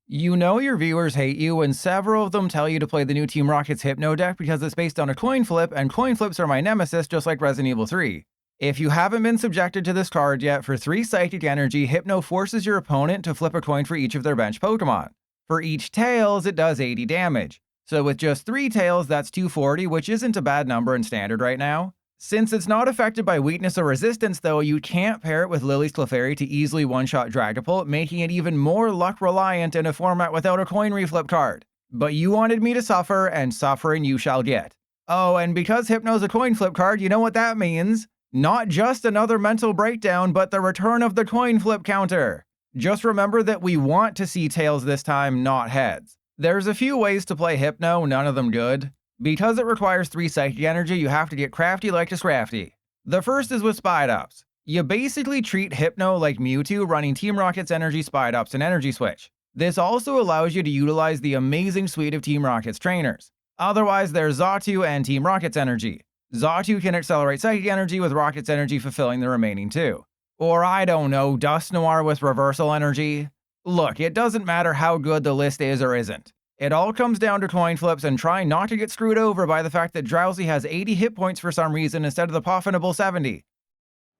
You know your viewers hate you when several of them tell you to play the new Team Rocket's Hypno deck because it's based on a coin flip, and coin flips are my nemesis just like Resident Evil 3. If you haven't been subjected to this card yet, for 3 Psychic Energy, Hypno forces your opponent to flip a coin for each of their bench Pokemon. For each Tails, it does 80 damage. So with just 3 Tails, that's 240, which isn't a bad number in Standard right now. Since it's not affected by weakness or resistance though, you can't pair it with Lily's Clefairy to easily one-shot Dragapult, making it even more luck-reliant in a format without a coin reflip card. But you wanted me to suffer, and suffering you shall get. Oh, and because Hypno's a coin flip card, you know what that means? Not just another mental breakdown, but the return of the coin flip counter. Just remember that we want to see tails this time, not heads. There's a few ways to play Hypno, none of them good. Because it requires 3 Psychic Energy, you have to get crafty like a Scrafty. The first is with Spidops. You basically treat Hypno like Mewtwo, running Team Rocket's Energy, Spidops, and Energy Switch. This also allows you to utilize the amazing suite of Team Rocket's trainers. Otherwise, there's Xatu and Team Rocket's Energy. Xatu can accelerate Psychic Energy, with Rocket's Energy fulfilling the remaining 2. Or I don't know, Dusknoir with Reversal Energy. Look, it doesn't matter how good the list is or isn't. It all comes down to coin flips and trying not to get screwed over by the fact that Drowzee has 80 hit points for some reason instead of the poffinable 70.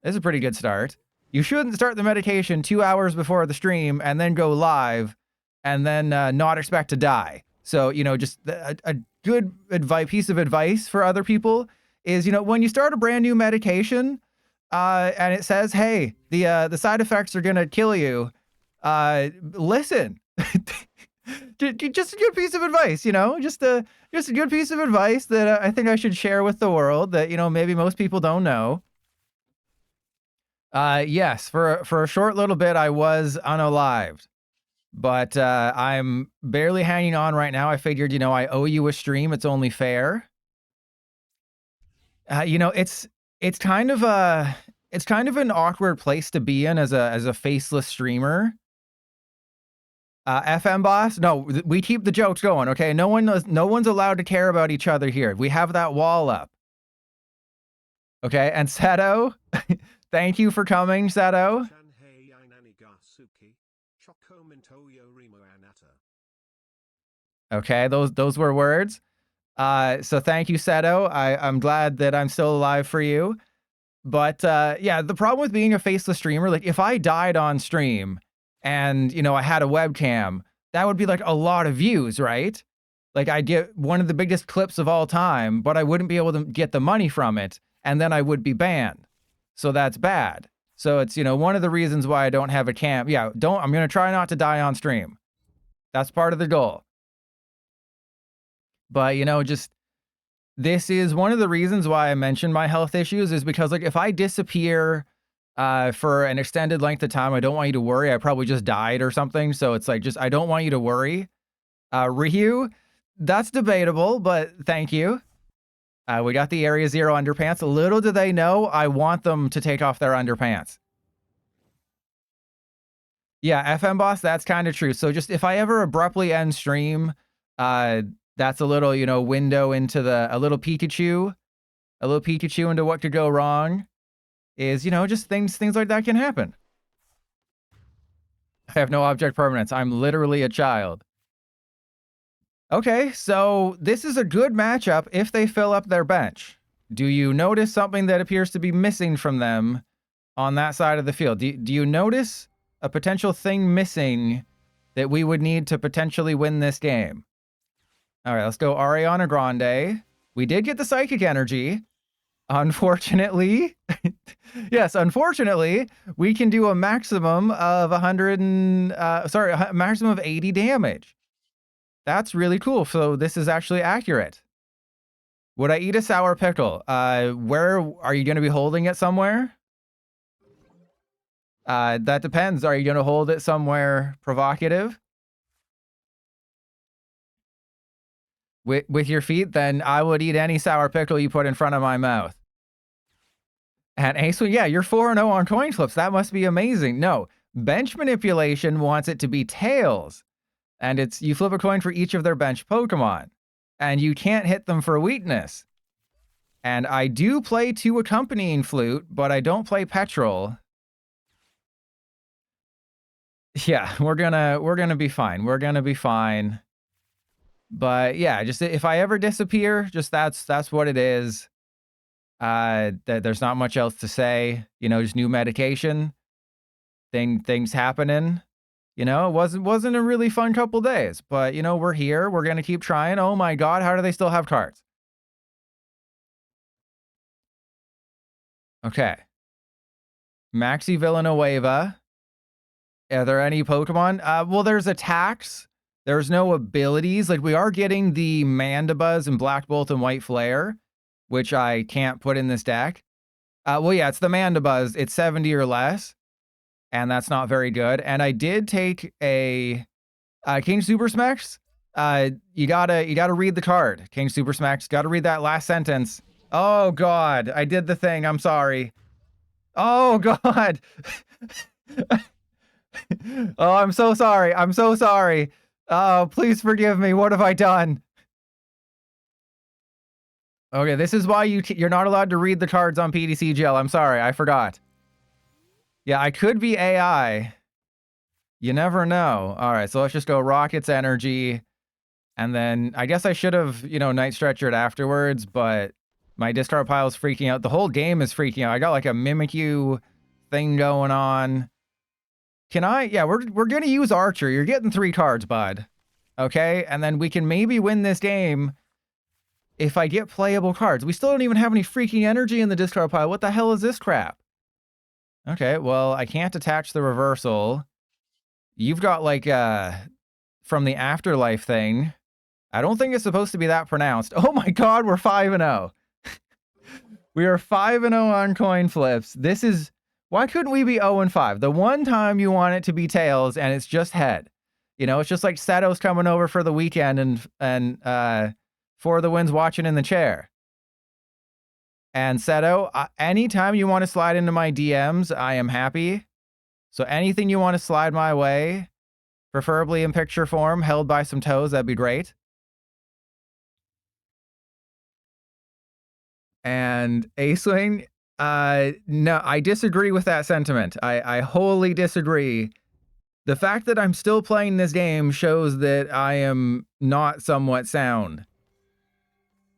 This is a pretty good start. You shouldn't start the medication 2 hours before the stream and then go live and then not expect to die. So, you know, just a good piece of advice for other people is, you know, when you start a brand new medication and it says, hey, the side effects are going to kill you, listen. Just a good piece of advice, you know, just a good piece of advice that I think I should share with the world that, you know, maybe most people don't know. Yes, for a short little bit, I was unalived, but I'm barely hanging on right now. I figured, you know, I owe you a stream. It's only fair. You know, it's kind of an awkward place to be in as a faceless streamer. FM boss? No, we keep the jokes going, okay? No one's allowed to care about each other here. We have that wall up. Okay, and Seto, thank you for coming, Seto. Okay, those were words. So thank you, Seto. I'm glad that I'm still alive for you. But yeah, the problem with being a faceless streamer, like if I died on stream and, you know, I had a webcam, that would be like a lot of views, right? Like I'd get one of the biggest clips of all time, but I wouldn't be able to get the money from it, and then I would be banned. So that's bad. So it's, you know, one of the reasons why I don't have a cam. Yeah, I'm going to try not to die on stream. That's part of the goal. But, you know, just, this is one of the reasons why I mentioned my health issues, is because, like, if I disappear for an extended length of time, I don't want you to worry. I probably just died or something. So it's like, just, I don't want you to worry. Ryu, that's debatable, but thank you. We got the Area Zero underpants. Little do they know, I want them to take off their underpants. Yeah, FM boss, that's kind of true. So just, if I ever abruptly end stream, that's a little, you know, window into a little Pikachu into what could go wrong. Is, you know, just things like that can happen. I have no object permanence. I'm literally a child. Okay, so this is a good matchup if they fill up their bench. Do you notice something that appears to be missing from them on that side of the field? Do you notice a potential thing missing that we would need to potentially win this game? All right, let's go Ariana Grande. We did get the Psychic Energy. Unfortunately, yes, unfortunately, we can do a maximum of a maximum of 80 damage. That's really cool. So this is actually accurate. Would I eat a sour pickle? Where are you going to be holding it somewhere? That depends. Are you going to hold it somewhere provocative? With your feet, then I would eat any sour pickle you put in front of my mouth. And Ace, yeah, you're 4-0 on coin flips. That must be amazing. No, bench manipulation wants it to be tails. And it's, you flip a coin for each of their bench Pokemon. And you can't hit them for weakness. And I do play 2 accompanying flute, but I don't play petrol. Yeah, we're gonna be fine. We're gonna be fine. But yeah, just if I ever disappear, just that's what it is. There's not much else to say. You know, just new medication. Things happening. You know, it wasn't a really fun couple days, but you know, we're here. We're gonna keep trying. Oh my god, how do they still have cards? Okay. Maxi Villanueva. Are there any Pokemon? Well, there's attacks. There's no abilities. Like, we are getting the Mandibuzz and Black Bolt and White Flare, which I can't put in this deck. Well, yeah, it's the Mandibuzz. It's 70 or less, and that's not very good. And I did take a King Super Smacks. You gotta read the card. King Super Smacks. Gotta read that last sentence. Oh God, I did the thing. I'm sorry. Oh God. Oh, I'm so sorry. I'm so sorry. Oh, please forgive me. What have I done? Okay, this is why you're not allowed to read the cards on PTCGL. I'm sorry, I forgot. Yeah, I could be AI. You never know. All right, so let's just go Rocket's Energy. And then I guess I should have, you know, Night Stretchered afterwards, but my discard pile is freaking out. The whole game is freaking out. I got like a Mimikyu thing going on. Can I? Yeah, we're going to use Archer. You're getting 3 cards, bud. Okay, and then we can maybe win this game if I get playable cards. We still don't even have any freaking energy in the discard pile. What the hell is this crap? Okay, well, I can't attach the reversal. You've got like from the afterlife thing. I don't think it's supposed to be that pronounced. Oh my god, we're 5-0. We are 5-0 on coin flips. This is... Why couldn't we be 0-5? The one time you want it to be tails and it's just head. You know, it's just like Seto's coming over for the weekend and For the Win's watching in the chair. And Seto, anytime you want to slide into my DMs, I am happy. So anything you want to slide my way, preferably in picture form, held by some toes, that'd be great. And A-Swing, no, I disagree with that sentiment. I wholly disagree. The fact that I'm still playing this game shows that I am not somewhat sound.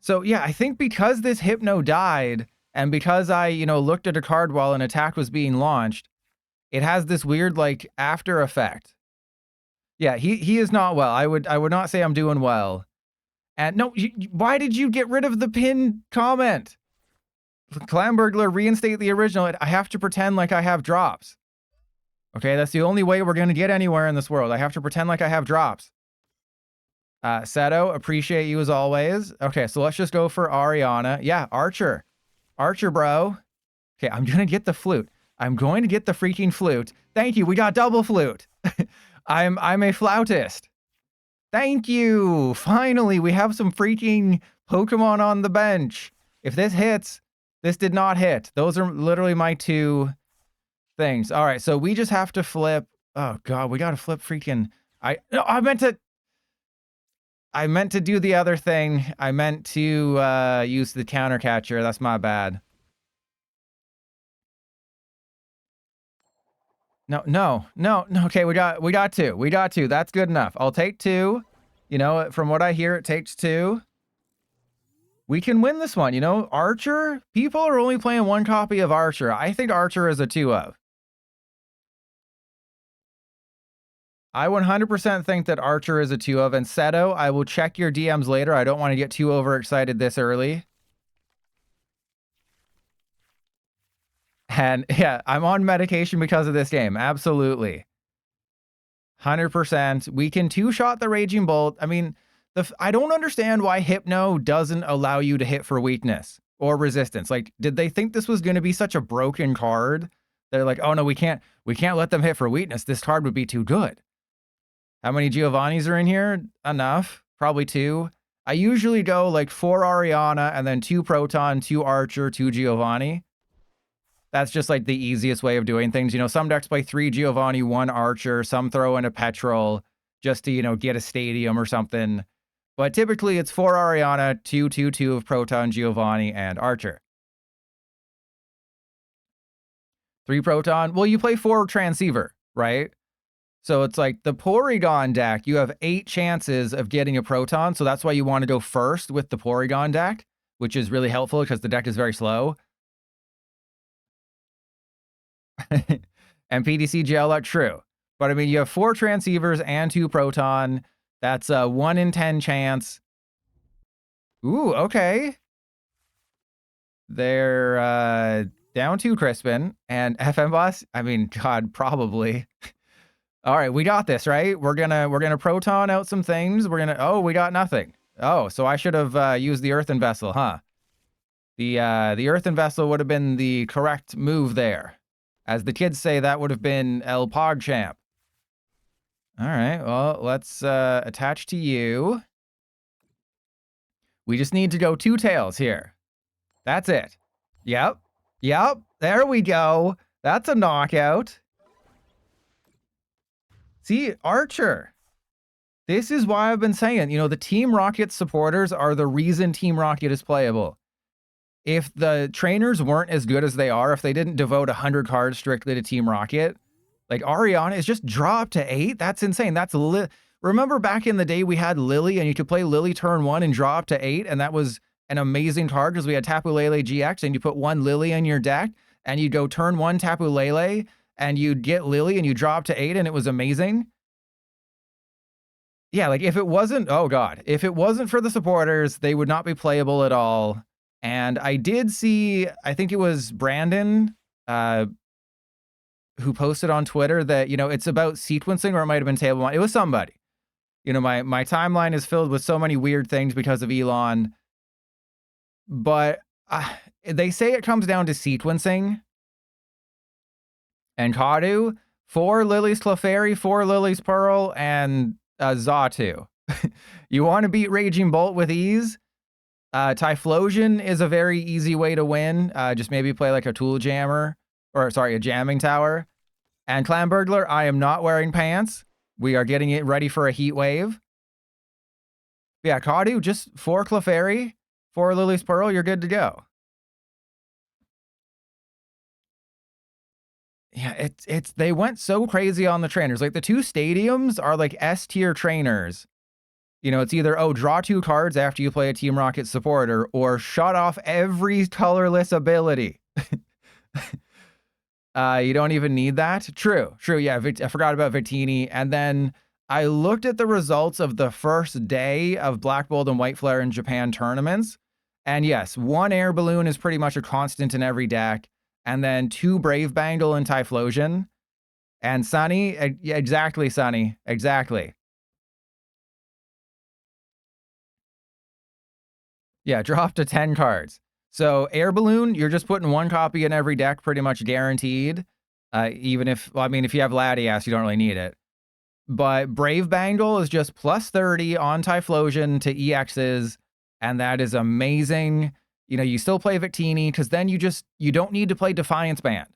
So yeah, I think because this Hypno died, and because I, you know, looked at a card while an attack was being launched, it has this weird, like, after effect. Yeah, he is not well. I would not say I'm doing well. And no, why did you get rid of the pinned comment? Clamburglar, reinstate the original. I have to pretend like I have drops. Okay, that's the only way we're going to get anywhere in this world. I have to pretend like I have drops. Seto, appreciate you as always. Okay, so let's just go for Ariana. Yeah, Archer. Archer, bro. Okay, I'm going to get the flute. I'm going to get the freaking flute. Thank you, we got double flute. I'm a flautist. Thank you. Finally, we have some freaking Pokemon on the bench. If this hits, this did not hit. Those are literally my 2 things. All right, so we just have to flip. Oh god, we got to flip freaking... I meant to do the other thing. I meant to use the counter catcher. That's my bad. No. Okay, we got 2. We got 2. That's good enough. I'll take 2. You know, from what I hear, it takes 2. We can win this one. You know, Archer, people are only playing 1 copy of Archer. I think Archer is a 2 of. I 100% think that Archer is a 2 of. And Seto, I will check your DMs later. I don't want to get too overexcited this early. And yeah, I'm on medication because of this game. Absolutely. 100%. We can 2-shot the Raging Bolt. I mean, I don't understand why Hypno doesn't allow you to hit for weakness or resistance. Like, did they think this was going to be such a broken card? They're like, oh no, we can't let them hit for weakness. This card would be too good. How many Giovannis are in here? Enough. Probably 2. I usually go like 4 Ariana and then 2 Proton, 2 Archer, 2 Giovanni. That's just like the easiest way of doing things. You know, some decks play 3 Giovanni, 1 Archer. Some throw in a Petrol just to, you know, get a stadium or something. But typically it's 4 Ariana, 2 of Proton, Giovanni, and Archer. 3 Proton. Well, you play 4 Transceiver, right? So it's like the Porygon deck, you have 8 chances of getting a Proton. So that's why you want to go first with the Porygon deck, which is really helpful because the deck is very slow. And PTCGL, true. But I mean, you have 4 Transceivers and 2 Proton. That's a 1 in 10 chance. Ooh, okay. They're down 2 Crispin and FM Boss. I mean, God, probably. All right, we got this, right? We're gonna Proton out some things. Oh, we got nothing. Oh, so I should have used the Earthen Vessel, huh? The Earthen Vessel would have been the correct move there. As the kids say, that would have been El PogChamp. All right, well, let's attach to you. We just need to go 2 tails here. That's it. Yep. There we go. That's a knockout. See, Archer. This is why I've been saying, you know, the Team Rocket supporters are the reason Team Rocket is playable. If the trainers weren't as good as they are, if they didn't devote 100 cards strictly to Team Rocket, like Ariana is just dropped to 8. That's insane. That's remember back in the day we had Lily and you could play Lily turn 1 and draw up to 8, and that was an amazing card because we had Tapu Lele GX and you put 1 Lily in your deck and you'd go turn 1 Tapu Lele and you'd get Lily and you drop to 8 and it was amazing. Yeah, like if it wasn't, oh God, if it wasn't for the supporters, they would not be playable at all. And I did see, I think it was Brandon, who posted on Twitter that, you know, it's about sequencing, or it might have been table. It was somebody. You know, my timeline is filled with so many weird things because of Elon. But they say it comes down to sequencing. And Kadu, 4 Lily's Clefairy, 4 Lily's Pearl, and Xatu. You want to beat Raging Bolt with ease? Typhlosion is a very easy way to win. Just maybe play like a Tool Jammer, or sorry, a Jamming Tower. And Clan Burglar, I am not wearing pants. We are getting it ready for a heat wave. Yeah, Kadu, just 4 Clefairy, 4 Lily's Pearl, you're good to go. Yeah, they went so crazy on the trainers. Like the 2 stadiums are like S tier trainers. You know, it's either, oh, draw 2 cards after you play a Team Rocket supporter, or shut off every colorless ability. You don't even need that. True. Yeah, I forgot about Victini. And then I looked at the results of the first day of Black Bolt and White Flare in Japan tournaments. And yes, 1 Air Balloon is pretty much a constant in every deck. And then 2 Brave Bangle and Typhlosion. And Sunny, exactly, Sunny, exactly. Yeah, drop to 10 cards. So Air Balloon, you're just putting 1 copy in every deck, pretty much guaranteed. Even if, well, I mean, if you have Latias, you don't really need it. But Brave Bangle is just plus 30 on Typhlosion to EXs, and that is amazing. You know, you still play Victini, because then you don't need to play Defiance Band,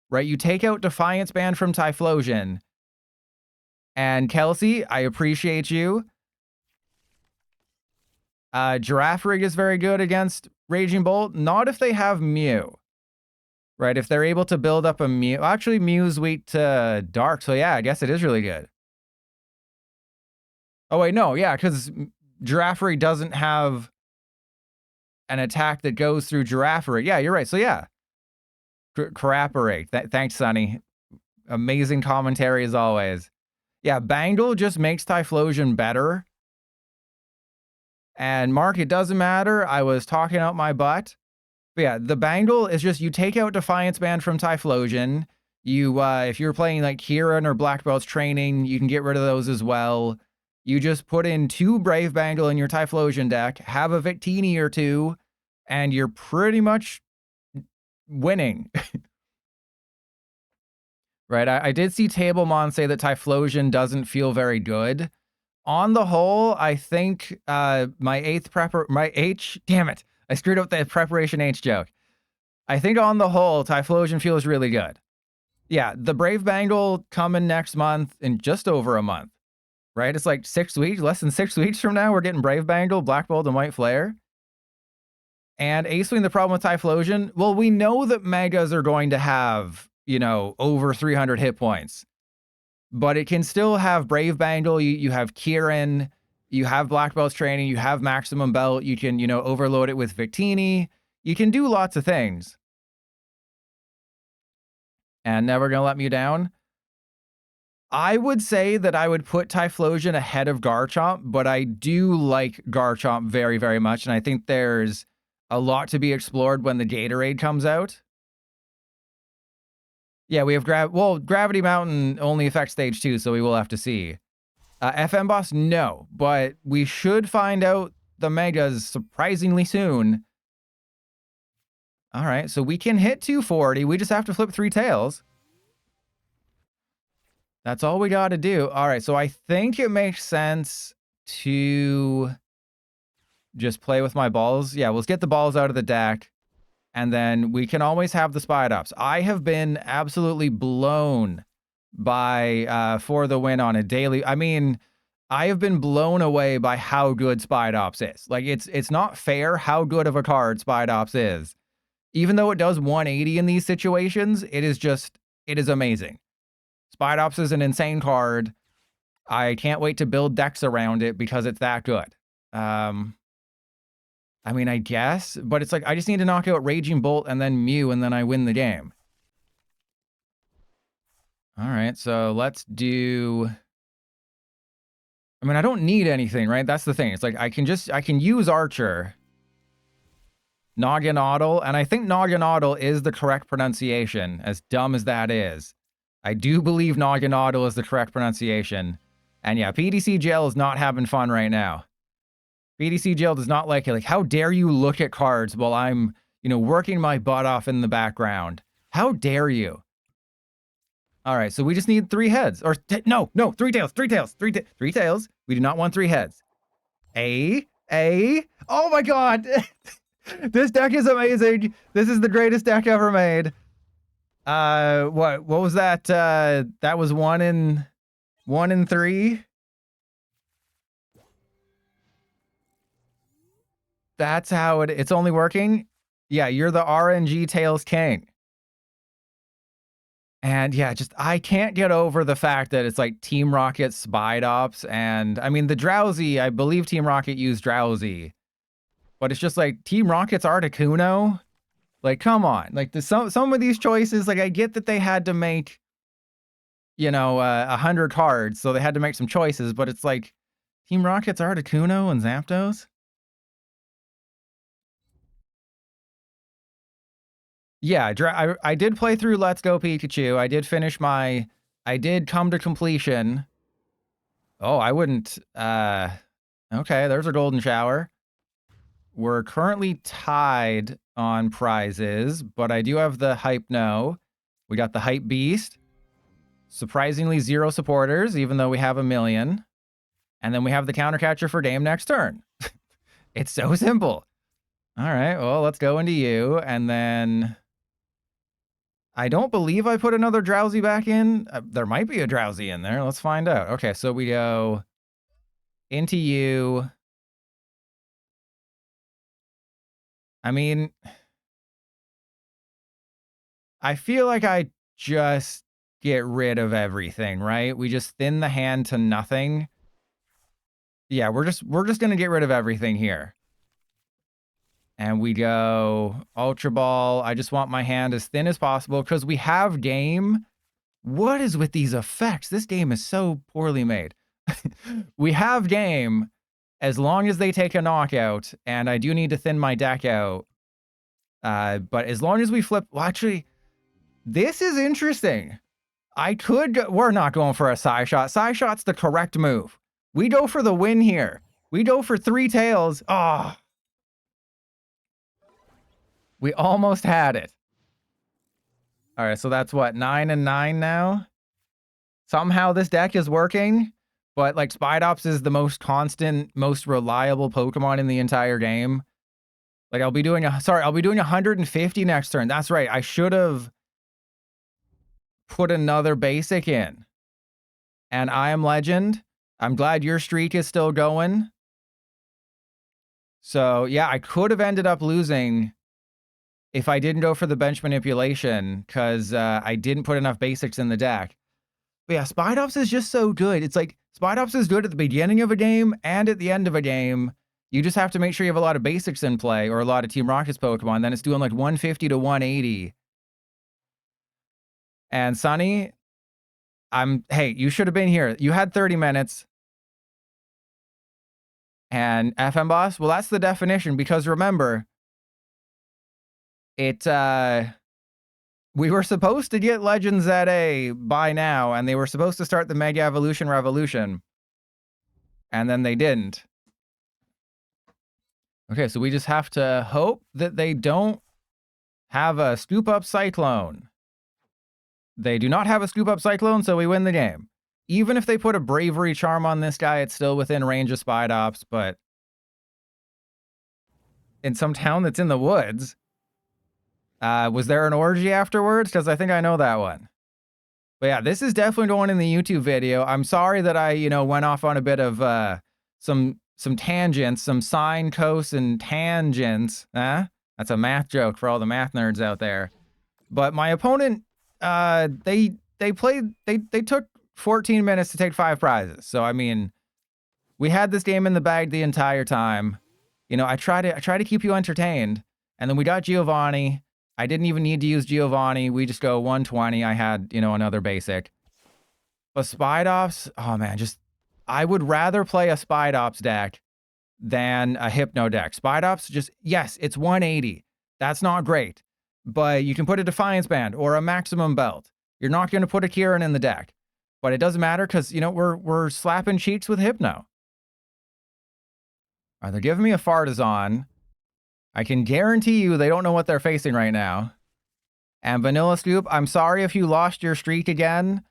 right? You take out Defiance Band from Typhlosion. And Kelsey, I appreciate you. Giraffe Rig is very good against Raging Bolt. Not if they have Mew. Right, if they're able to build up a Mew. Actually, Mew's weak to Dark, so yeah, I guess it is really good. Oh, wait, no, yeah, because Giraffe Rig doesn't have an attack that goes through Giraffe Rig. Yeah, you're right, so yeah. Caraparig. Thanks, Sonny. Amazing commentary as always. Yeah, Bangle just makes Typhlosion better. And Mark, it doesn't matter. I was talking out my butt. But yeah, the Bangle is just, you take out Defiance Band from Typhlosion. You, if you're playing like Kieran or Black Belt's training, you can get rid of those as well. You just put in 2 Brave Bangle in your Typhlosion deck, have a Victini or 2, and you're pretty much winning. Right, I did see Tablemon say that Typhlosion doesn't feel very good. On the whole, I think my H, damn it, I screwed up the Preparation H joke. I think on the whole, Typhlosion feels really good. Yeah, the Brave Bangle coming next month in just over a month, right? It's like 6 weeks, less than 6 weeks from now, we're getting Brave Bangle, Black Bolt, and White Flare. And Ace-Wing, the problem with Typhlosion, well, we know that Megas are going to have, you know, over 300 hit points. but it can still have Brave Bangle. You have Kieran, you have Black Belt's training, you have Maximum Belt. You can, you know, overload it with Victini. You can do lots of things. And Never Gonna Let Me Down. I would say that I would put Typhlosion ahead of Garchomp, but I do like Garchomp very, very much. And I think there's a lot to be explored when the Gatorade comes out. Yeah, we have Gravity Mountain only affects stage 2, so we will have to see. FM Boss, no, but we should find out the Megas surprisingly soon. All right, so we can hit 240. We just have to flip 3 tails. That's all we got to do. All right, so I think it makes sense to just play with my balls. Yeah, let's get the balls out of the deck, and then we can always have the Spidops. I have been absolutely blown by For the Win on a daily. I mean, I have been blown away by how good Spidops is. Like, it's not fair how good of a card Spidops is. Even though it does 180 in these situations, it is amazing. Spidops is an insane card. I can't wait to build decks around it because it's that good. I mean, I guess, but it's like, I just need to knock out Raging Bolt and then Mew, and then I win the game. All right, so let's do... I mean, I don't need anything, right? That's the thing. It's like, I can use Archer. Nogginaudle, and I think Nogginaudle is the correct pronunciation, as dumb as that is. I do believe Nogginaudle is the correct pronunciation. And yeah, PTCGL is not having fun right now. PTCGL does not like it. Like, how dare you look at cards while I'm, you know, working my butt off in the background? How dare you? All right, so we just need 3 heads. Or, no, 3 tails, 3 tails, 3 tails. We do not want 3 heads. Oh my god! This deck is amazing. This is the greatest deck ever made. What was that? That was 1 in 3. That's how it's only working. Yeah, you're the RNG Tails King. And yeah, just I can't get over the fact that it's like Team Rocket Spidops, and I mean the Drowzee, I believe Team Rocket used Drowzee. But it's just like Team Rocket's Articuno. Like, come on. Like, some of these choices, like, I get that they had to make, you know, 100 cards, so they had to make some choices, but it's like, Team Rocket's Articuno and Zapdos? Yeah, I did play through Let's Go Pikachu. I did finish I did come to completion. Oh, I wouldn't, okay, there's a Golden Shower. We're currently tied on prizes, but I do have the Hypno. We got the Hype Beast. Surprisingly 0 supporters, even though we have 1 million. And then we have the Counter Catcher for game next turn. It's so simple. All right, well, let's go into you. And then... I don't believe I put another Drowzee back in. There might be a Drowzee in there. Let's find out. Okay, so we go into you... I mean, I feel like I just get rid of everything, right? We just thin the hand to nothing. Yeah, we're just going to get rid of everything here. And we go Ultra Ball. I just want my hand as thin as possible because we have game. What is with these effects? This game is so poorly made. We have game. As long as they take a knockout, and I do need to thin my deck out. But as long as we flip... Well, actually, this is interesting. We're not going for a Psyshot. Psyshot's the correct move. We go for the win here. We go for 3 tails. Oh. We almost had it. All right, so that's what, 9 and 9 now? Somehow this deck is working. But, like, Spidops is the most constant, most reliable Pokemon in the entire game. Like, I'll be doing 150 next turn. That's right. I should have put another basic in. And I Am Legend. I'm glad your streak is still going. So, yeah, I could have ended up losing if I didn't go for the bench manipulation, because I didn't put enough basics in the deck. But yeah, Spidops is just so good. It's like Spidops is good at the beginning of a game and at the end of a game. You just have to make sure you have a lot of basics in play or a lot of Team Rocket's Pokemon. Then it's doing like 150 to 180. And Sunny, hey, you should have been here. You had 30 minutes. And FM Boss, well, that's the definition, because remember, we were supposed to get Legends ZA by now, and they were supposed to start the Mega Evolution Revolution. And then they didn't. Okay, so we just have to hope that they don't have a Scoop Up Cyclone. They do not have a Scoop Up Cyclone, so we win the game. Even if they put a Bravery Charm on this guy, it's still within range of Spidops, but in some town that's in the woods. Was there an orgy afterwards? Because I think I know that one. But yeah, this is definitely going in the YouTube video. I'm sorry that I, went off on a bit of some tangents, some sine, cos, and tangents. That's a math joke for all the math nerds out there. But my opponent, they took 14 minutes to take 5 prizes. So I mean, we had this game in the bag the entire time. I try to keep you entertained. And then we got Giovanni. I didn't even need to use Giovanni. We just go 120. I had, another basic. But Spidops, oh man, I would rather play a Spidops deck than a Hypno deck. Spidops yes, it's 180. That's not great. But you can put a Defiance Band or a Maximum Belt. You're not going to put a Kieran in the deck. But it doesn't matter because, we're slapping cheeks with Hypno. All right, they're giving me a Fartazon. I can guarantee you they don't know what they're facing right now. And Vanilla Scoop, I'm sorry if you lost your streak again.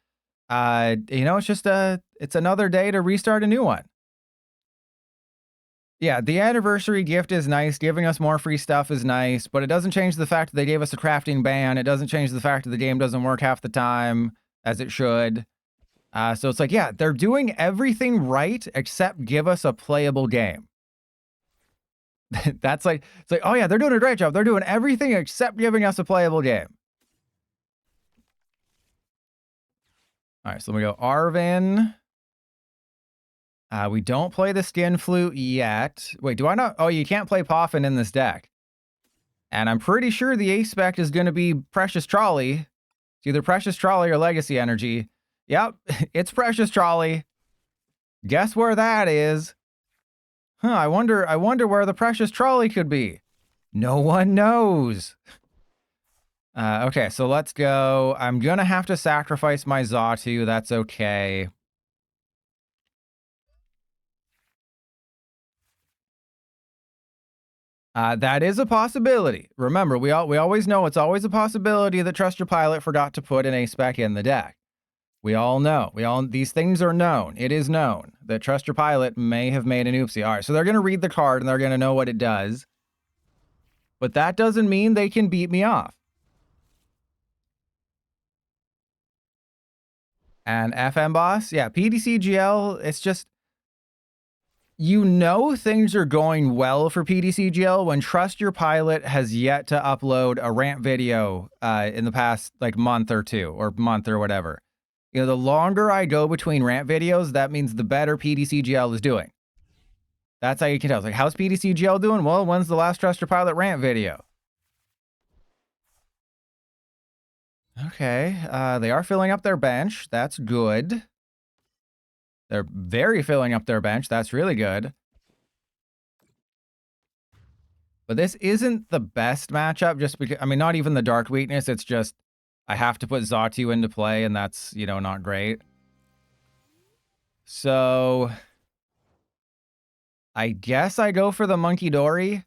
It's just it's another day to restart a new one. Yeah, the anniversary gift is nice. Giving us more free stuff is nice, but it doesn't change the fact that they gave us a crafting ban. It doesn't change the fact that the game doesn't work half the time as it should. So it's like, yeah, they're doing everything right except give us a playable game. It's like, oh yeah, they're doing a great job. They're doing everything except giving us a playable game. All right, so we go Arvin. We don't play the Skin Flute yet. Wait, do I not? Oh, you can't play Poffin in this deck. And I'm pretty sure the ace spec is going to be Precious Trolley. It's either Precious Trolley or Legacy Energy. Yep, it's Precious Trolley. Guess where that is? Huh, I wonder where the Precious Trolley could be. No one knows. Okay, so let's go. I'm going to have to sacrifice my Xatu. That's okay. That is a possibility. Remember, we always know it's always a possibility that Trust Your Pilot forgot to put an ace spec in the deck. We all know. These things are known. It is known that Trust Your Pilot may have made an oopsie. All right, so they're going to read the card and they're going to know what it does. But that doesn't mean they can beat me off. And FM Boss, yeah, PTCGL, it's just, things are going well for PTCGL when Trust Your Pilot has yet to upload a rant video in the past month or whatever. The longer I go between rant videos, that means the better PTCGL is doing. That's how you can tell. It's like, how's PTCGL doing? Well, when's the last Trust Your Pilot rant video? Okay, they are filling up their bench. That's good. They're very filling up their bench. That's really good. But this isn't the best matchup just because, not even the Dark Weakness. It's just, I have to put Xatu into play, and that's, not great. So, I guess I go for the Monkey Dory.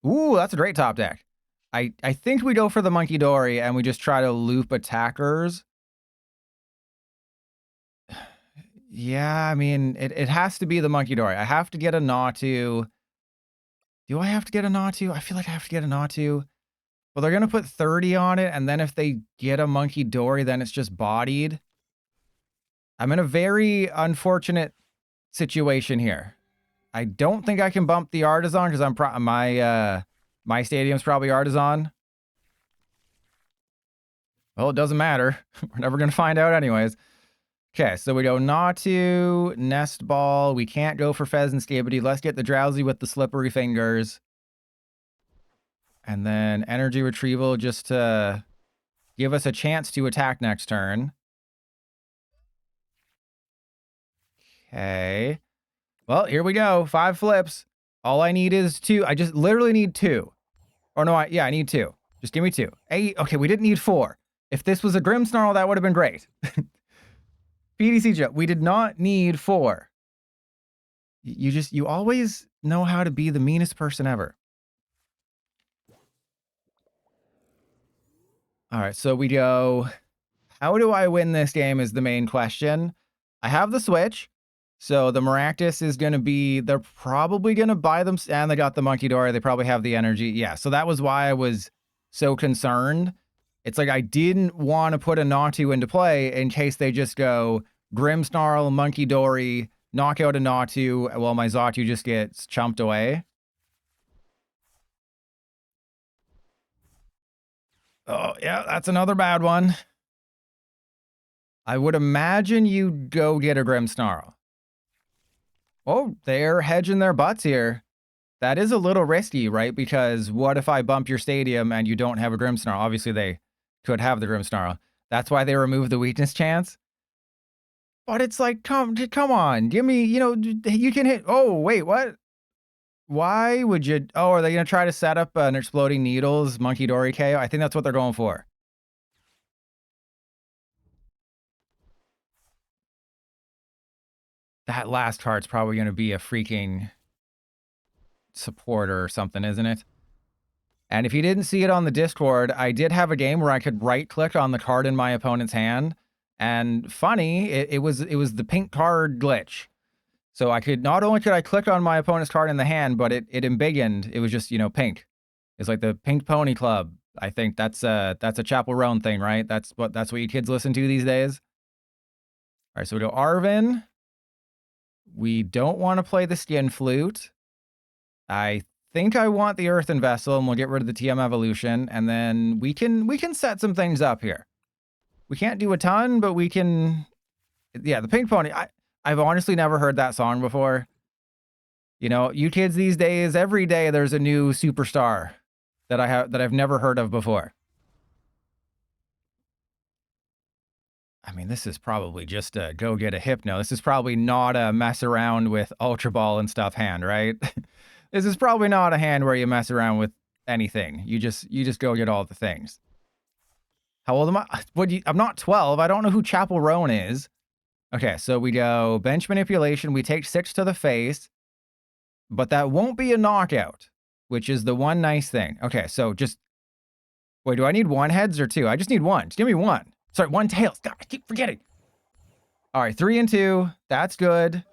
Ooh, that's a great top deck. I think we go for the Monkey Dory, and we just try to loop attackers. Yeah, it has to be the Monkey Dory. I have to get a Natu. Do I have to get a Natu? I feel like I have to get a Natu. Well, they're going to put 30 on it, and then if they get a Monkey Dory, then it's just bodied. I'm in a very unfortunate situation here. I don't think I can bump the Artisan because my stadium's probably Artisan. Well, it doesn't matter. We're never going to find out anyways. Okay, so we go Natu, Nest Ball. We can't go for Pheasant Skibidi. Let's get the Drowzee with the slippery fingers. And then Energy Retrieval just to give us a chance to attack next turn. Okay. Well, here we go. 5 flips. All I need is 2. I just literally need 2. Or no, I need 2. Just give me 2. 8. Okay, we didn't need 4. If this was a Grimmsnarl, that would have been great. PTCGL, we did not need 4. You always know how to be the meanest person ever. All right, so we go, how do I win this game is the main question. I have the Switch, so the Maractus is going to be, they're probably going to buy them, and they got the Munkidori, they probably have the energy. Yeah, so that was why I was so concerned. It's like I didn't want to put a Natu into play in case they just go Grimmsnarl, Munkidori, knock out a Natu, while my Xatu just gets chumped away. Oh, yeah, that's another bad one. I would imagine you'd go get a Grimmsnarl. Oh, they're hedging their butts here. That is a little risky, right? Because what if I bump your stadium and you don't have a Grimmsnarl? Obviously, they could have the Grimmsnarl. That's why they removed the weakness chance. But it's like, come on. Give me, you can hit. Oh, wait, what? Why would you? Oh, are they going to try to set up an Exploding Needles Munkidori KO? I think that's what they're going for. That last card's probably going to be a freaking supporter or something, isn't it? And if you didn't see it on the Discord, I did have a game where I could right-click on the card in my opponent's hand. And funny, it was the pink card glitch. So I could, not only could I click on my opponent's card in the hand, but it embiggened. It was just, pink. It's like the Pink Pony Club. I think that's a Chapel Roan thing, right? That's what you kids listen to these days. All right, so we go Arven. We don't want to play the Skin Flute. I think I want the Earthen Vessel, and we'll get rid of the TM Evolution, and then we can set some things up here. We can't do a ton, but we can. Yeah, the Pink Pony. I've honestly never heard that song before. You kids these days, every day there's a new superstar that I've never heard of before. I mean, this is probably just a go get a Hypno. This is probably not a mess around with Ultra Ball and stuff hand, right? This is probably not a hand where you mess around with anything. You just go get all the things. How old am I? I'm not 12. I don't know who Chapel Roan is. Okay, so we go Bench Manipulation. We take 6 to the face, but that won't be a knockout, which is the one nice thing. Okay, so just wait. Do I need 1 heads or 2? I just need 1. Just give me 1. Sorry, 1 tails. God, I keep forgetting. All right, 3 and 2. That's good.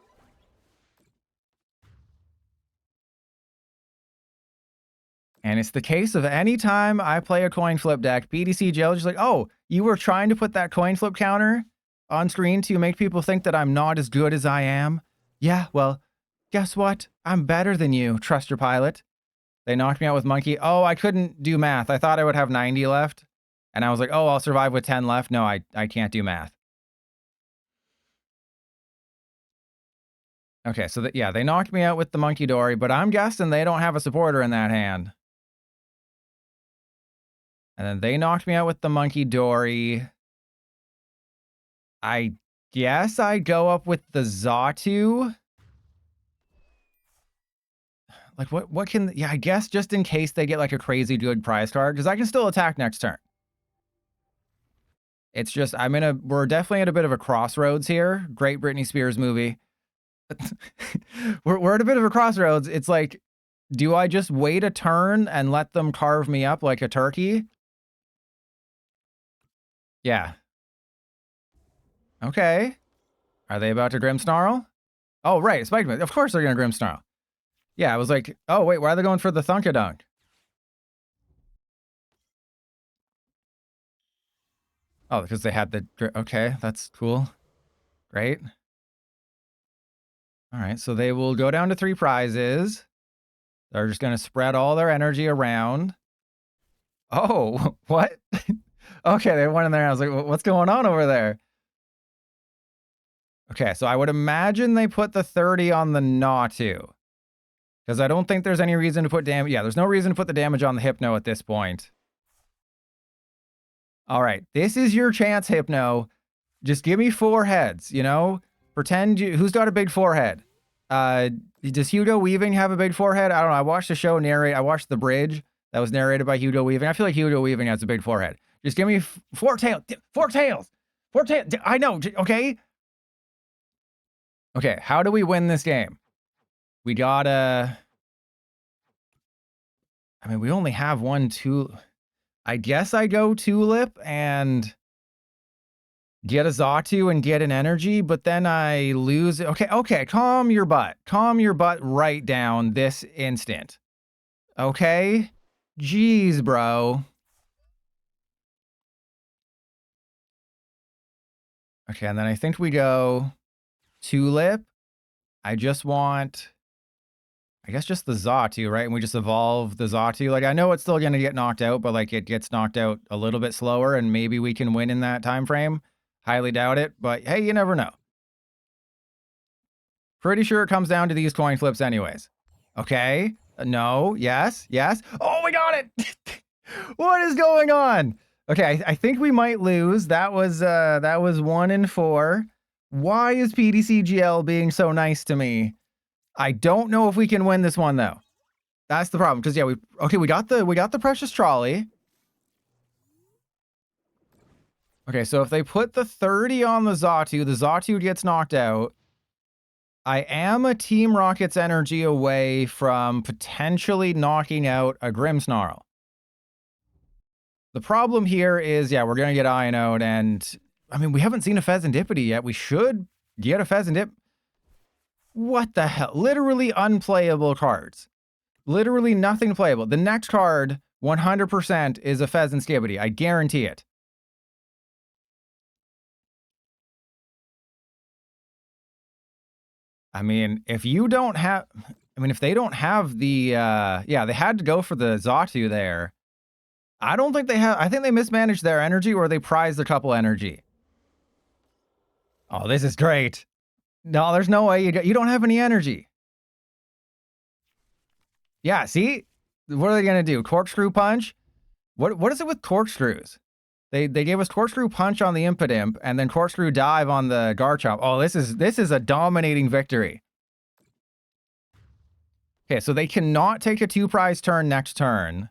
And it's the case of any time I play a coin flip deck, PTCGL is just like, oh, you were trying to put that coin flip counter on screen to make people think that I'm not as good as I am. Yeah, well, guess what? I'm better than you, trust your pilot. They knocked me out with Monkey. Oh, I couldn't do math. I thought I would have 90 left. And I was like, oh, I'll survive with 10 left. No, I can't do math. Okay, so yeah, they knocked me out with the Munkidori, but I'm guessing they don't have a supporter in that hand. And then they knocked me out with the Munkidori. I guess I go up with the Xatu. Like, what can... Yeah, I guess just in case they get, like, a crazy good prize card, because I can still attack next turn. It's just, we're definitely at a bit of a crossroads here. Great Britney Spears movie. we're at a bit of a crossroads. It's like, do I just wait a turn and let them carve me up like a turkey? Yeah. Okay. Are they about to Grimmsnarl? Oh, right. Spikeman. Of course they're going to Grimmsnarl. Yeah, I was like, oh, wait, why are they going for the Thunkadunk? Oh, because they had the... Okay, that's cool. Great. All right, so they will go down to 3 prizes. They're just going to spread all their energy around. Oh, what? Okay, they went in there. I was like, what's going on over there? Okay, so I would imagine they put the 30 on the Natu. Because I don't think there's any reason to put damage. Yeah, there's no reason to put the damage on the Hypno at this point. All right, this is your chance, Hypno. Just give me 4 heads, you know? Pretend you... Who's got a big forehead? Does Hugo Weaving have a big forehead? I don't know. I watched the show narrate. I watched The Bridge that was narrated by Hugo Weaving. I feel like Hugo Weaving has a big forehead. Just give me 4 tails. 4 tails. 4 tails. I know. Okay. Okay. How do we win this game? We gotta... I mean, we only have 1 Tulip. I guess I go Tulip and get a Xatu and get an energy, but then I lose. Okay, calm your butt. Calm your butt right down this instant. Okay? Jeez, bro. Okay, and then I think we go Tulip. I just want... I guess just the Xatu, right? And we just evolve the Xatu. Like, I know it's still going to get knocked out, but, like, it gets knocked out a little bit slower, and maybe we can win in that time frame. Highly doubt it, but hey, you never know. Pretty sure it comes down to these coin flips anyways. Okay. No. Yes. Yes. Oh, we got it! What is going on? Okay, I think we might lose. That was 1 in 4. Why is PTCGL being so nice to me? I don't know if we can win this one though. That's the problem. Because yeah, we got the precious trolley. Okay, so if they put the 30 on the Xatu gets knocked out. I am a Team Rocket's energy away from potentially knocking out a Grimmsnarl. The problem here is, yeah, we're gonna get Ionode, and I mean, we haven't seen a Pheasantipity yet. We should get a Pheasantip. What the hell? Literally unplayable cards. Literally nothing playable. The next card, 100%, is a Pheasantipity. I guarantee it. I mean, if you don't have... I mean, if they don't have the... yeah, they had to go for the Xatu there. I don't think they have... I think they mismanaged their energy, or they prized a couple energy. Oh, this is great. No, there's no way you don't have any energy. Yeah, see? What are they going to do? Corkscrew Punch? What is it with corkscrews? They gave us Corkscrew Punch on the Impidimp, and then Corkscrew Dive on the Garchomp. Oh, this is a dominating victory. Okay, so they cannot take a 2-prize turn next turn.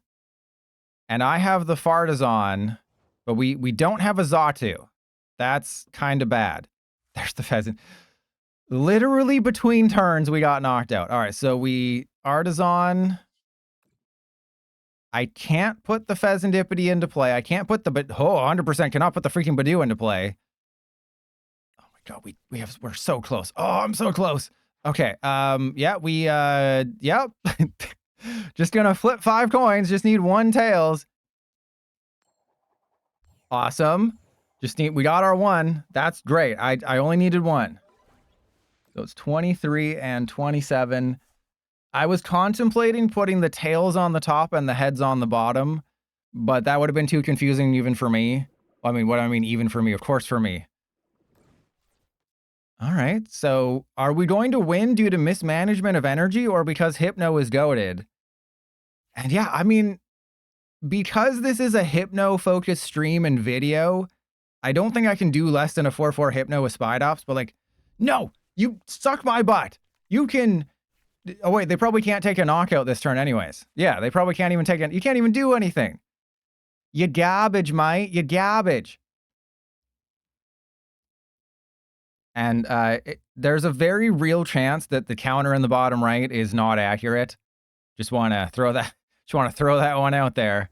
And I have the Fartazon, but we don't have a Xatu. That's kind of bad. There's the Pheasant. Literally between turns, we got knocked out. All right, so we Artisan. I can't put the Pheasantipity into play. I can't put the 100% cannot put the freaking Badoo into play. Oh my god, we're so close. Oh, I'm so close. Okay, yeah, yep. Just gonna flip 5 coins. Just need 1 tails. Awesome. We got our 1. That's great. I only needed 1. So it's 23 and 27. I was contemplating putting the tails on the top and the heads on the bottom, but that would have been too confusing even for me. I mean, what do I mean even for me? Of course for me. All right, so are we going to win due to mismanagement of energy or because Hypno is goated? And yeah, I mean, because this is a Hypno-focused stream and video, I don't think I can do less than a 4-4 Hypno with Spidops, but like, no! You suck my butt. You can... Oh, wait, they probably can't take a knockout this turn anyways. Yeah, they probably can't even take it. You can't even do anything. You garbage, mate. You garbage. And there's a very real chance that the counter in the bottom right is not accurate. Just want to throw that one out there.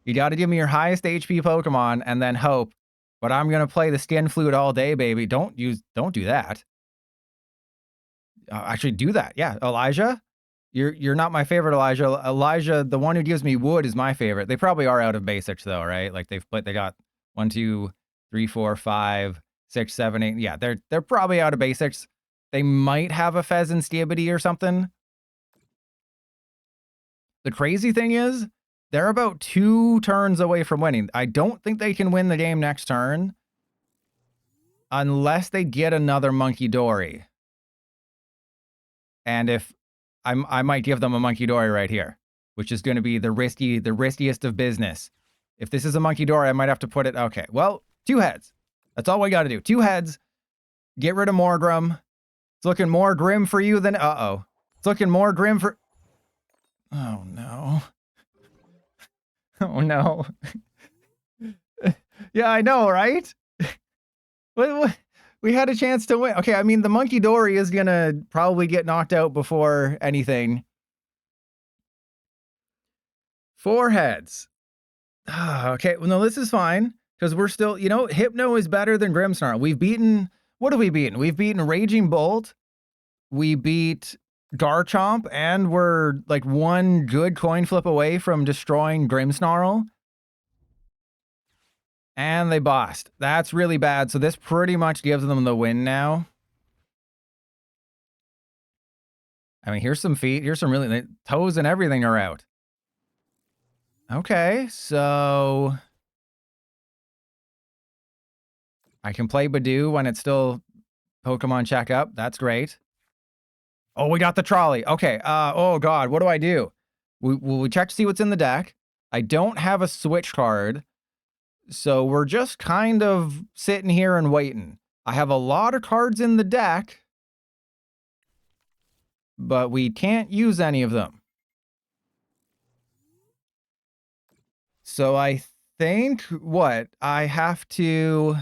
You got to give me your highest HP Pokemon and then hope. But I'm going to play the Skin Flute all day, baby. Don't do that. Actually, do that. Yeah, Elijah, you're not my favorite, Elijah. Elijah, the one who gives me wood, is my favorite. They probably are out of basics though, right? Like they got 1, 2, 3, 4, 5, 6, 7, 8. Yeah, they're probably out of basics. They might have a Pheasantipity or something. The crazy thing is, they're about 2 turns away from winning. I don't think they can win the game next turn. Unless they get another Monkey Dory. And if I might give them a Monkey Dory right here, which is going to be the riskiest of business. If this is a Monkey Dory, I might have to put it. Okay, well, 2 heads. That's all we got to do. 2 heads. Get rid of Morgrim. It's looking more grim for you than... Uh-oh. It's looking more grim for... Oh, no. Oh, no. Yeah, I know, right? We had a chance to win. Okay, I mean, the Monkey Dory is going to probably get knocked out before anything. 4 heads. Okay, well, no, this is fine. Because we're still, you know, Hypno is better than Grimmsnarl. We've beaten... What have we beaten? We've beaten Raging Bolt. We beat Garchomp. And we're like 1 good coin flip away from destroying Grimmsnarl. And they bossed. That's really bad. So this pretty much gives them the win now. I mean, here's some feet. Here's some really... Toes and everything are out. Okay, so... I can play Badoo when it's still Pokemon checkup. That's great. Oh, we got the trolley. Okay. Oh, God. What do I do? We check to see what's in the deck. I don't have a switch card. So we're just kind of sitting here and waiting. I have a lot of cards in the deck, but we can't use any of them. So I think what? I have to...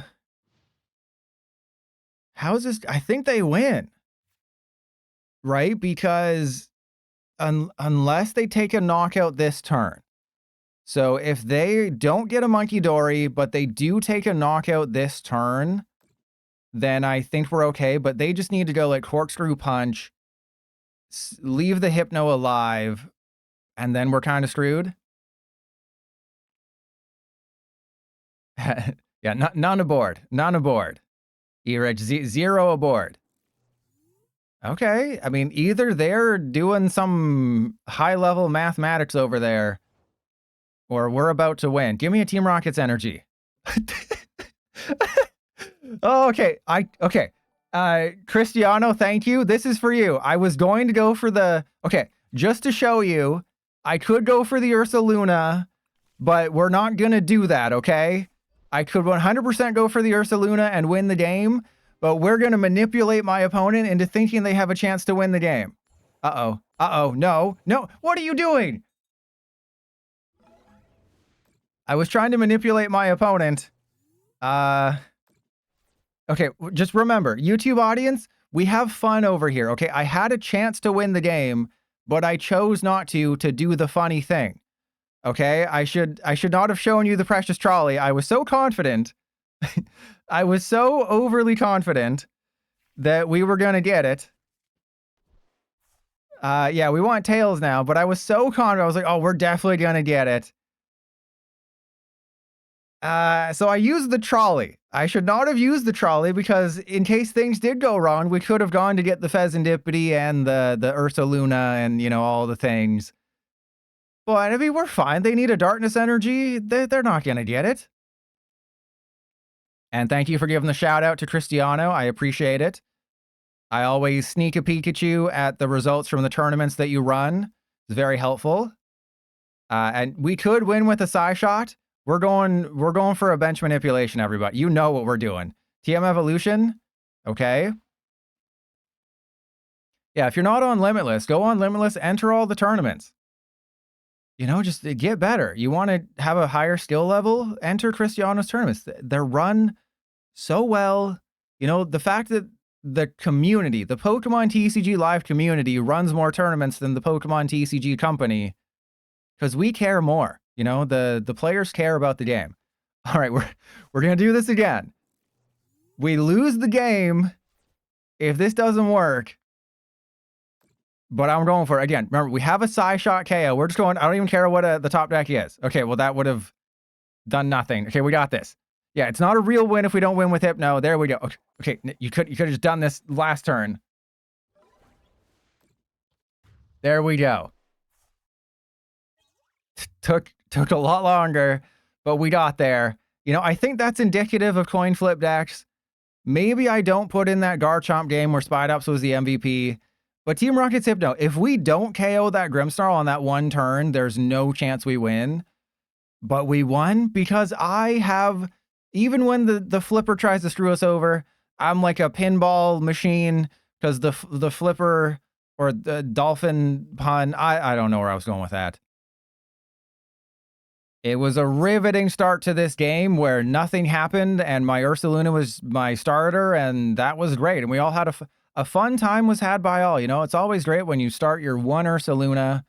How's this? I think they win. Right? Because unless they take a knockout this turn. So if they don't get a Monkey Dory, but they do take a knockout this turn, then I think we're okay. But they just need to go like Corkscrew Punch, leave the Hypno alive, and then we're kind of screwed. Yeah, none aboard. None aboard. E-Reg, 0 aboard. Okay, I mean, either they're doing some high-level mathematics over there, or we're about to win. Give me a Team Rocket's energy. Oh, okay. Okay. Cristiano, thank you. This is for you. I was going to go for the... Okay, just to show you, I could go for the Ursaluna, but we're not going to do that, okay? I could 100% go for the Ursaluna and win the game, but we're going to manipulate my opponent into thinking they have a chance to win the game. Uh-oh. Uh-oh. No. No. What are you doing? I was trying to manipulate my opponent. Okay, just remember, YouTube audience, we have fun over here, okay? I had a chance to win the game, but I chose not to do the funny thing. Okay, I should not have shown you the precious trolley. I was so confident. I was so overly confident that we were going to get it. Yeah, we want tails now, but I was so confident. I was like, oh, we're definitely going to get it. So I used the trolley. I should not have used the trolley because in case things did go wrong, we could have gone to get the Pheasantipity and the Ursaluna and, you know, all the things. But, I mean, we're fine. They need a Darkness Energy. They're not going to get it. And thank you for giving the shout out to Cristiano. I appreciate it. I always sneak a Pikachu at the results from the tournaments that you run. It's very helpful. And we could win with a Psyshot. We're going for a bench manipulation, everybody. You know what we're doing. TM Evolution. Okay. Yeah, if you're not on Limitless, go on Limitless, enter all the tournaments. You know, just get better. You want to have a higher skill level? Enter Cristiano's tournaments. They're run so well. You know, the fact that the community, the Pokemon TCG Live community runs more tournaments than the Pokemon TCG company, because we care more. You know, the players care about the game. All right, we're going to do this again. We lose the game if this doesn't work. But I'm going for it. Again, remember, we have a Psyshot KO. We're just going, I don't even care what the top deck is. Okay, well, that would have done nothing. Okay, we got this. Yeah, it's not a real win if we don't win with Hypno. There we go. Okay, you could have just done this last turn. There we go. Took a lot longer, but we got there. You know, I think that's indicative of coin flip decks. Maybe I don't put in that Garchomp game where Spidops was the MVP. But Team Rocket's Hypno, if we don't KO that Grimmsnarl on that one turn, there's no chance we win. But we won because I have, even when the flipper tries to screw us over, I'm like a pinball machine because the flipper or the dolphin pun, I don't know where I was going with that. It was a riveting start to this game where nothing happened and my Archaludon was my starter and that was great. And we all had a fun time was had by all. You know, it's always great when you start your one Archaludon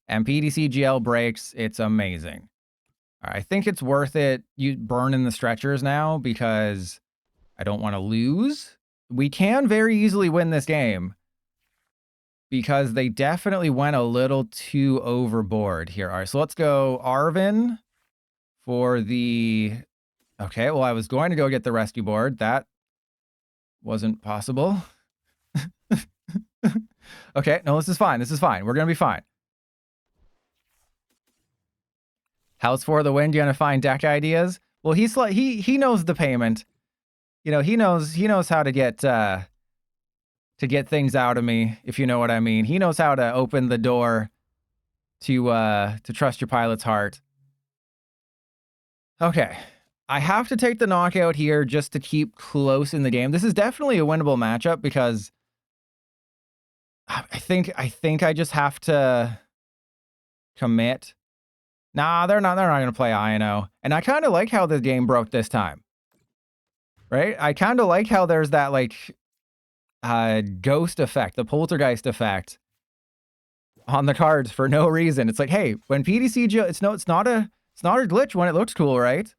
and PTCGL breaks. It's amazing. I think it's worth it you burning the stretchers now because I don't want to lose. We can very easily win this game because they definitely went a little too overboard here. All right, so let's go Arvin for the... Okay, well, I was going to go get the rescue board. That wasn't possible. Okay, no, this is fine. This is fine. We're going to be fine. House for the win, gonna find deck ideas. Well, he's like he knows the payment. You know, he knows how to get things out of me, if you know what I mean. He knows how to open the door to trust your pilot's heart. Okay. I have to take the knockout here just to keep close in the game. This is definitely a winnable matchup because I think I just have to commit. Nah, they're not going to play Ino. And I kind of like how the game broke this time. Right? I kind of like how there's that, like, ghost effect, the poltergeist effect on the cards for no reason. It's like, hey, when PTCGL, it's not a glitch when it looks cool, right?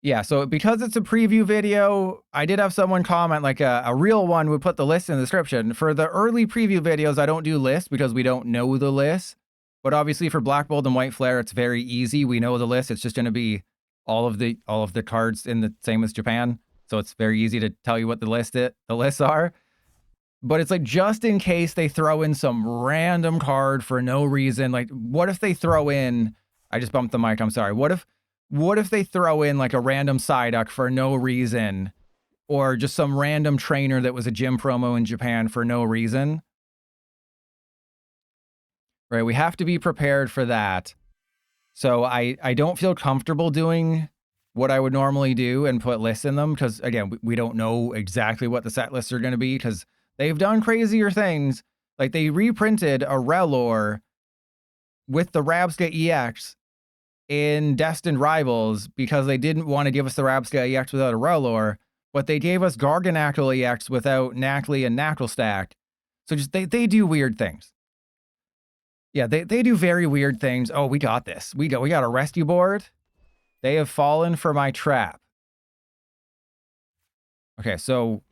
Yeah, so because it's a preview video, I did have someone comment, like a real one would put the list in the description. For the early preview videos, I don't do lists because we don't know the list. But obviously for Black Bolt and White Flare, it's very easy. We know the list. It's just going to be all of the cards in the same as Japan. So it's very easy to tell you what the lists are. But it's like, just in case they throw in some random card for no reason. Like, what if they throw in, I just bumped the mic, I'm sorry. What if they throw in like a random Psyduck for no reason, or just some random trainer that was a gym promo in Japan for no reason? Right, we have to be prepared for that. So I don't feel comfortable doing what I would normally do and put lists in them because, again, we don't know exactly what the set lists are going to be because they've done crazier things. Like, they reprinted a Rellor with the Rabsca EX in Destined Rivals because they didn't want to give us the Rabsca EX without a Rellor, but they gave us Garganacl EX without Nacli and Nacl Stack. So just they do weird things. Yeah, they do very weird things. Oh, we got this. We got a rescue board. They have fallen for my trap. Okay, so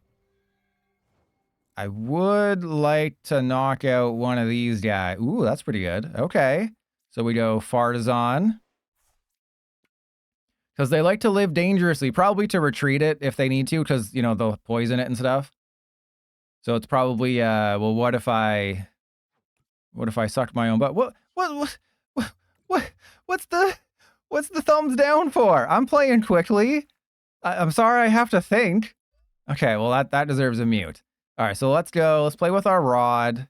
I would like to knock out one of these guys. Ooh, that's pretty good. Okay. So we go Fartazon. Because they like to live dangerously, probably to retreat it if they need to, because, you know, they'll poison it and stuff. So it's probably, well, what if I sucked my own butt? What's the thumbs down for? I'm playing quickly. I'm sorry, I have to think. Okay, well, that deserves a mute. All right, so let's go. Let's play with our Rod.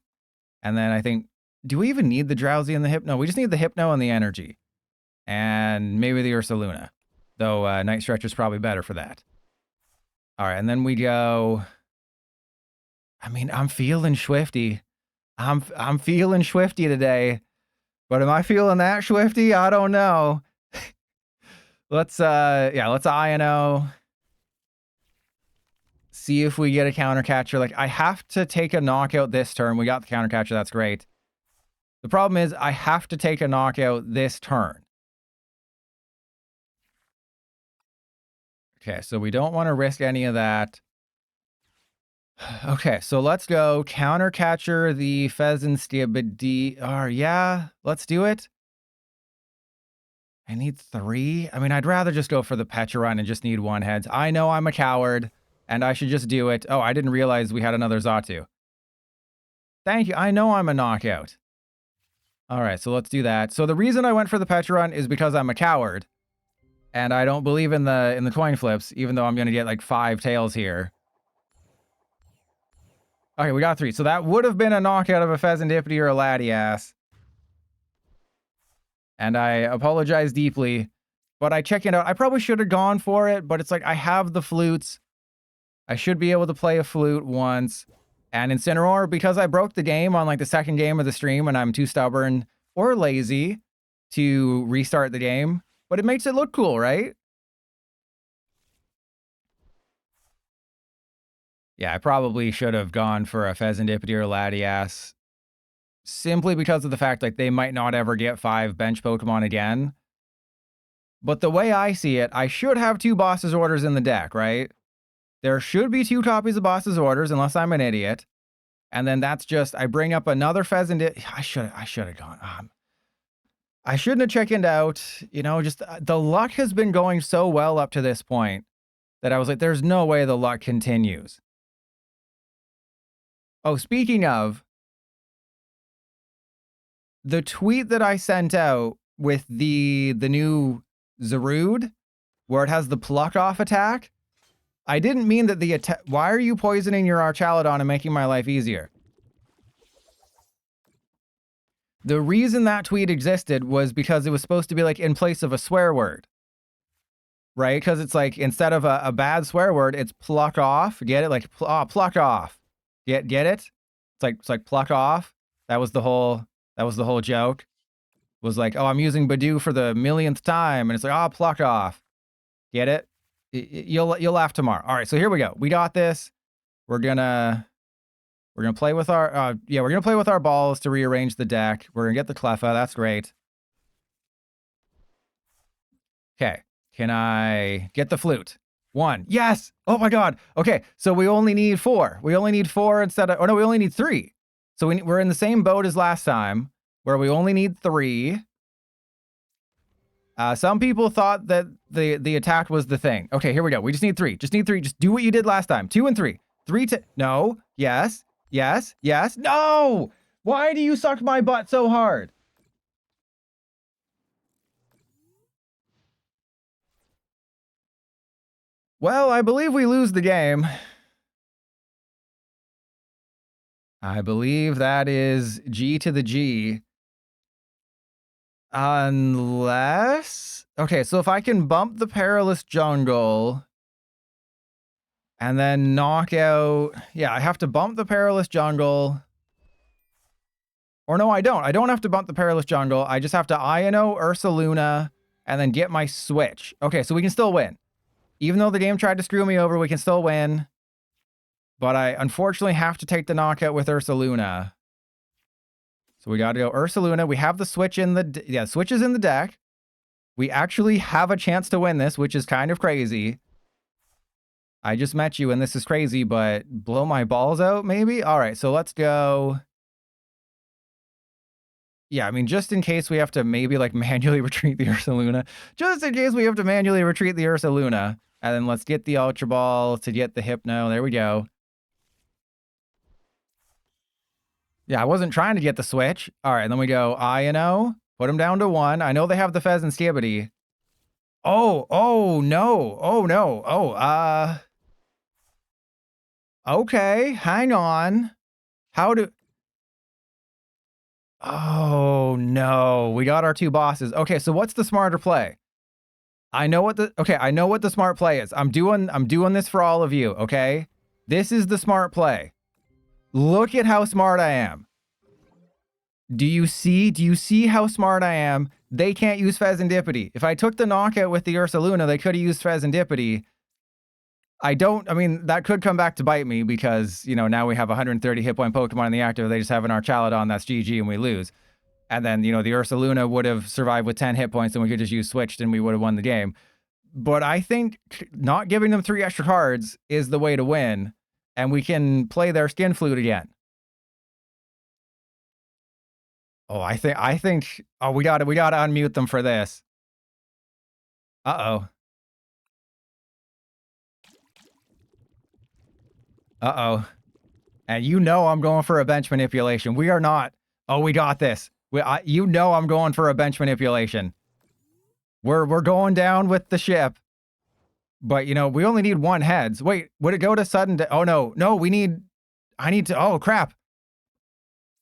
And then I think, do we even need the Drowzee and the Hypno? We just need the Hypno and the Energy. And maybe the Archaludon. Though Night Stretcher is probably better for that. All right, and then we go... I mean, I'm feeling Swifty. I'm feeling Swifty today. But am I feeling that Swifty? I don't know. Let's INO. See if we get a counter catcher. Like, I have to take a knockout this turn. We got the counter catcher. That's great. The problem is I have to take a knockout this turn. Okay, so we don't want to risk any of that. Okay, so let's go counter catcher the Pheasant Stibidi. Yeah, let's do it. I need 3. I mean, I'd rather just go for the Pecharon and just need 1 heads. I know I'm a coward, and I should just do it. Oh, I didn't realize we had another Xatu. Thank you. I know I'm a knockout. All right, so let's do that. So the reason I went for the Pecharon is because I'm a coward. And I don't believe in the coin flips, even though I'm going to get like 5 tails here. Okay, we got 3. So that would have been a knockout of a Pheasantipity or a Latias. And I apologize deeply, but I check it out. I probably should have gone for it, but it's like I have the flutes. I should be able to play a flute once. And Incineroar, because I broke the game on like the second game of the stream and I'm too stubborn or lazy to restart the game, but it makes it look cool, right? Yeah, I probably should have gone for a Pheasantipity or Latias simply because of the fact like they might not ever get 5 bench Pokemon again. But the way I see it, I should have 2 Boss's Orders in the deck, right? There should be 2 copies of Boss's Orders unless I'm an idiot. And then that's just, I bring up another Pheasantipity. I should have gone. I shouldn't have chickened out. You know, just the luck has been going so well up to this point that I was like, there's no way the luck continues. Oh, speaking of, the tweet that I sent out with the new Zarude, where it has the pluck off attack, I didn't mean that the attack. Why are you poisoning your Archaludon and making my life easier? The reason that tweet existed was because it was supposed to be like in place of a swear word. Right? Because it's like instead of a bad swear word, it's pluck off. Get it? Like pluck off. Get it? It's like pluck off. That was the whole joke. It was like, oh, I'm using Badoo for the millionth time, and it's like, oh, pluck off. Get it? You'll laugh tomorrow. All right, so here we go. We got this. We're gonna play with our we're gonna play with our balls to rearrange the deck. We're gonna get the Cleffa. That's great. Okay, can I get the flute? 1. Yes. Oh my god. Okay, so we only need 4. We only need 4 instead of. Oh no, we only need 3. So we're in the same boat as last time, where we only need 3. Some people thought that the attack was the thing. Okay, here we go. We just need 3. Just need 3. Just do what you did last time. 2 and 3. 3 to... No. Yes. Yes. Yes. No! Why do you suck my butt so hard? Well, I believe we lose the game. I believe that is G to the G. Unless... Okay, so if I can bump the Perilous Jungle and then knock out... Yeah, I have to bump the Perilous Jungle. Or no, I don't. I don't have to bump the Perilous Jungle. I just have to Ino, Ursaluna, and then get my switch. Okay, so we can still win. Even though the game tried to screw me over, we can still win. But I unfortunately have to take the knockout with Ursaluna. So we got to go Ursaluna. We have the switch in the... Yeah, switch is in the deck. We actually have a chance to win this, which is kind of crazy. I just met you and this is crazy, but blow my balls out, maybe? All right, so let's go... Yeah, I mean, just in case we have to maybe, like, manually retreat the Ursaluna. Just in case we have to manually retreat the Ursaluna. And then let's get the Ultra Ball to get the Hypno. There we go. Yeah, I wasn't trying to get the switch. All right, and then we go Ino. Put him down to 1. I know they have the Pheasantipity. Oh, no. Okay, hang on. How do... Oh, no. We got our 2 bosses. Okay, so what's the smarter play? I know what the smart play is. I'm doing this for all of you, okay? This is the smart play. Look at how smart I am. Do you see how smart I am? They can't use Pheasantipity. If I took the knockout with the Ursaluna, they could have used Pheasantipity. I mean, that could come back to bite me because, you know, now we have 130 hit point Pokemon in the active. They just have an Archaludon, that's GG, and we lose. And then, you know, the Ursaluna would have survived with 10 hit points and we could just use switched and we would have won the game. But I think not giving them 3 extra cards is the way to win. And we can play their Skin Flute again. Oh, I think, oh, we gotta unmute them for this. Uh-oh. And you know I'm going for a bench manipulation. We are not. Oh, we got this. You know I'm going for a bench manipulation. We're going down with the ship. But, you know, we only need 1 heads. Wait, would it go to sudden? Oh, no. No, I need to. Oh, crap.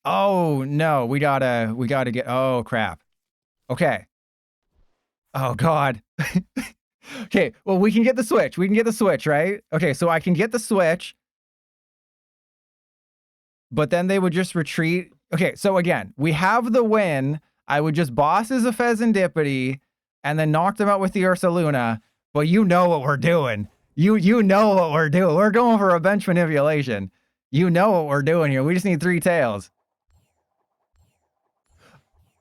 Oh, no. We gotta get. Oh, crap. Okay. Oh, God. Okay. Well, we can get the switch. We can get the switch, right? Okay. So I can get the switch. But then they would just retreat. Okay. So again, we have the win. I would just boss as a Pheasantipity and then knock them out with the Ursaluna. But you know what we're doing. You know what we're doing. We're going for a bench manipulation. You know what we're doing here. We just need 3 tails.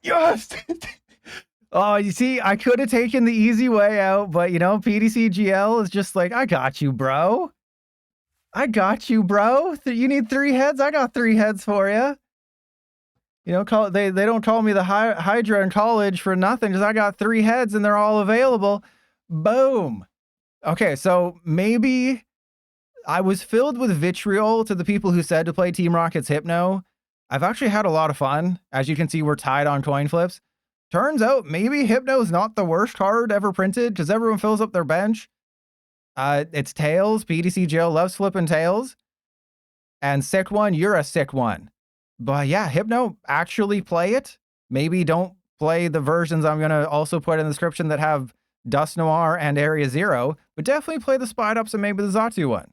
Yes! Oh, you see, I could have taken the easy way out, but, you know, PTCGL is just like, I got you, bro. I got you, bro. You need 3 heads? I got 3 heads for you. You know, they don't call me the Hydra in college for nothing, because I got 3 heads and they're all available. Boom. Okay, so maybe I was filled with vitriol to the people who said to play Team Rocket's Hypno. I've actually had a lot of fun. As you can see, we're tied on coin flips. Turns out maybe Hypno's not the worst card ever printed, because everyone fills up their bench. It's tails. PTCGL loves flipping tails. And sick one, you're a sick one. But yeah, Hypno, actually play it. Maybe don't play the versions I'm going to also put in the description that have Dust Noir and Area Zero, but definitely play the Spidops and maybe the Xatu one.